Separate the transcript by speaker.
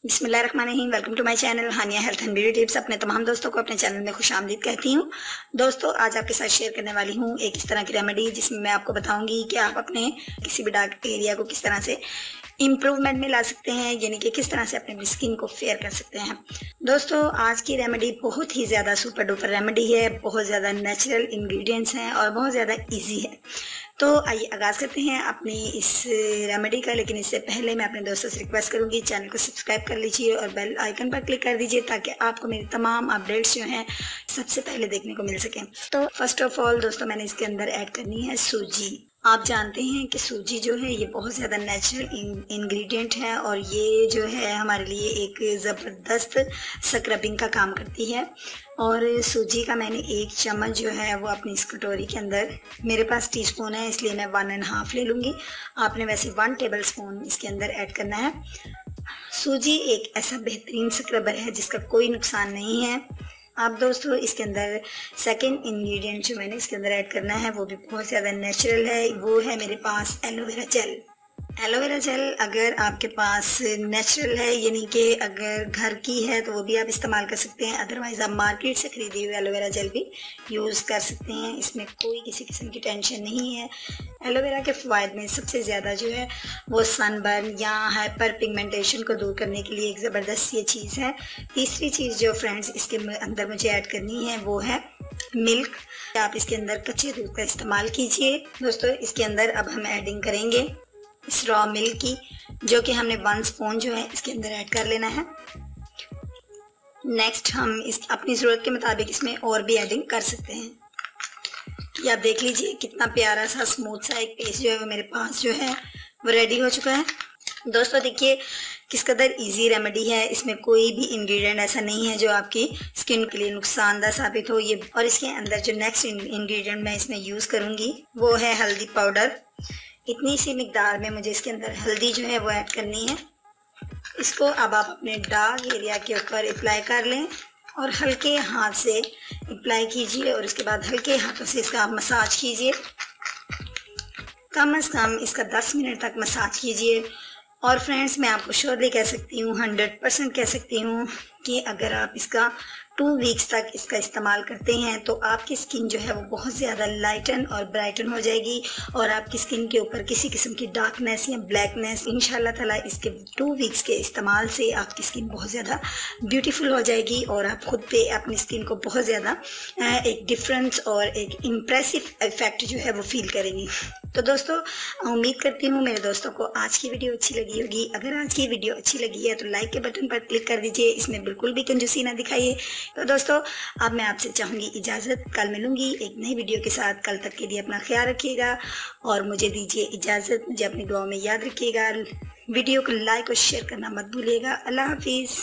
Speaker 1: बिस्मिल्लाहिर्रहमानिर्रहीम। Welcome to my channel Haniya health and beauty tips. अपने तमाम दोस्तों को अपने चैनल में खुशामदीद कहती हूँ। दोस्तों, आज आपके साथ शेयर करने वाली हूँ एक इस तरह की रेमेडी जिसमें मैं आपको बताऊंगी कि आप अपने किसी भी डार्क एरिया को किस तरह से इम्प्रूवमेंट में ला सकते हैं, यानी कि किस तरह से अपने स्किन को फेयर कर सकते हैं। दोस्तों, आज की रेमेडी बहुत ही ज़्यादा सुपर डुपर रेमेडी है, बहुत ज़्यादा नेचुरल इंग्रेडिएंट्स हैं और बहुत ज़्यादा इजी है। तो आइए आगाज़ करते हैं अपनी इस रेमेडी का। लेकिन इससे पहले मैं अपने दोस्तों से रिक्वेस्ट करूंगी, चैनल को सब्सक्राइब कर लीजिए और बेल आइकन पर क्लिक कर दीजिए ताकि आपको मेरी तमाम अपडेट्स जो हैं सबसे पहले देखने को मिल सकें। तो फर्स्ट ऑफ ऑल दोस्तों, मैंने इसके अंदर ऐड करनी है सूजी। आप जानते हैं कि सूजी जो है ये बहुत ज़्यादा नेचुरल इंग्रेडिएंट है और ये जो है हमारे लिए एक ज़बरदस्त स्क्रबिंग का काम करती है। और सूजी का मैंने 1 चम्मच जो है वो अपनी इस कटोरी के अंदर, मेरे पास टीस्पून है इसलिए मैं 1.5 ले लूँगी। आपने वैसे 1 टेबल स्पून इसके अंदर ऐड करना है। सूजी एक ऐसा बेहतरीन स्क्रबर है जिसका कोई नुकसान नहीं है। आप दोस्तों, इसके अंदर सेकंड इंग्रेडिएंट जो मैंने इसके अंदर ऐड करना है वो भी बहुत ज़्यादा नेचुरल है। वो है मेरे पास एलोवेरा जेल। एलोवेरा जेल अगर आपके पास नेचुरल है, यानी कि अगर घर की है, तो वो भी आप इस्तेमाल कर सकते हैं। अदरवाइज़ आप मार्केट से खरीदी हुई एलोवेरा जेल भी यूज़ कर सकते हैं। इसमें कोई किसी किस्म की टेंशन नहीं है। एलोवेरा के फ़वाइद में सबसे ज़्यादा जो है वो सनबर्न या हाइपर पिगमेंटेशन को दूर करने के लिए एक ज़बरदस्त ये चीज़ है। तीसरी चीज़ जो फ्रेंड्स इसके अंदर मुझे ऐड करनी है वो है मिल्क। आप इसके अंदर कच्चे दूध का इस्तेमाल कीजिए। दोस्तों, इसके अंदर अब हम एडिंग करेंगे इस रॉ मिल्क की, जो कि हमने 1 स्पून जो है इसके अंदर ऐड कर लेना है। नेक्स्ट हम इस अपनी ज़रूरत के मुताबिक इसमें और भी एडिंग कर सकते हैं। ये आप देख लीजिए कितना प्यारा सा स्मूथ सा एक पेस्ट जो है वो मेरे पास जो है वो रेडी हो चुका है। दोस्तों देखिए किस कदर ईजी रेमेडी है। इसमें कोई भी इंग्रेडिएंट ऐसा नहीं है जो आपकी स्किन के लिए नुकसानदार साबित हो। ये और इसके अंदर जो नेक्स्ट इंग्रेडिएंट मैं इसमें यूज़ करूँगी वो है हल्दी पाउडर। इतनी सी मिकदार में मुझे इसके अंदर हल्दी जो है वो ऐड करनी है। इसको अब आप अपने डार्क एरिया के ऊपर अप्लाई कर लें और हल्के हाथ से अप्लाई कीजिए और उसके बाद हल्के हाथों से इसका आप मसाज कीजिए। कम से कम इसका 10 मिनट तक मसाज कीजिए। और फ्रेंड्स, मैं आपको श्योरली कह सकती हूँ, 100% कह सकती हूँ कि अगर आप इसका 2 वीक्स तक इसका इस्तेमाल करते हैं तो आपकी स्किन जो है वो बहुत ज़्यादा लाइटन और ब्राइटन हो जाएगी और आपकी स्किन के ऊपर किसी किस्म की डार्कनेस या ब्लैकनेस इंशाल्लाह ताला इसके 2 वीक्स के इस्तेमाल से आपकी स्किन बहुत ज़्यादा ब्यूटीफुल हो जाएगी और आप खुद पे अपनी स्किन को बहुत ज़्यादा एक डिफरेंस और एक इम्प्रेसिव इफेक्ट जो है वो फील करेंगी। तो दोस्तों, उम्मीद करती हूँ मेरे दोस्तों को आज की वीडियो अच्छी लगी होगी। अगर आज की वीडियो अच्छी लगी है तो लाइक के बटन पर क्लिक कर दीजिए। इसमें बिल्कुल भी कंजूसी ना दिखाइए। तो दोस्तों, अब मैं आपसे चाहूँगी इजाज़त। कल मिलूँगी एक नई वीडियो के साथ। कल तक के लिए अपना ख्याल रखिएगा और मुझे दीजिए इजाज़त। मुझे अपनी दुआ में याद रखिएगा। वीडियो को लाइक और शेयर करना मत भूलिएगा। अल्लाह हाफिज़।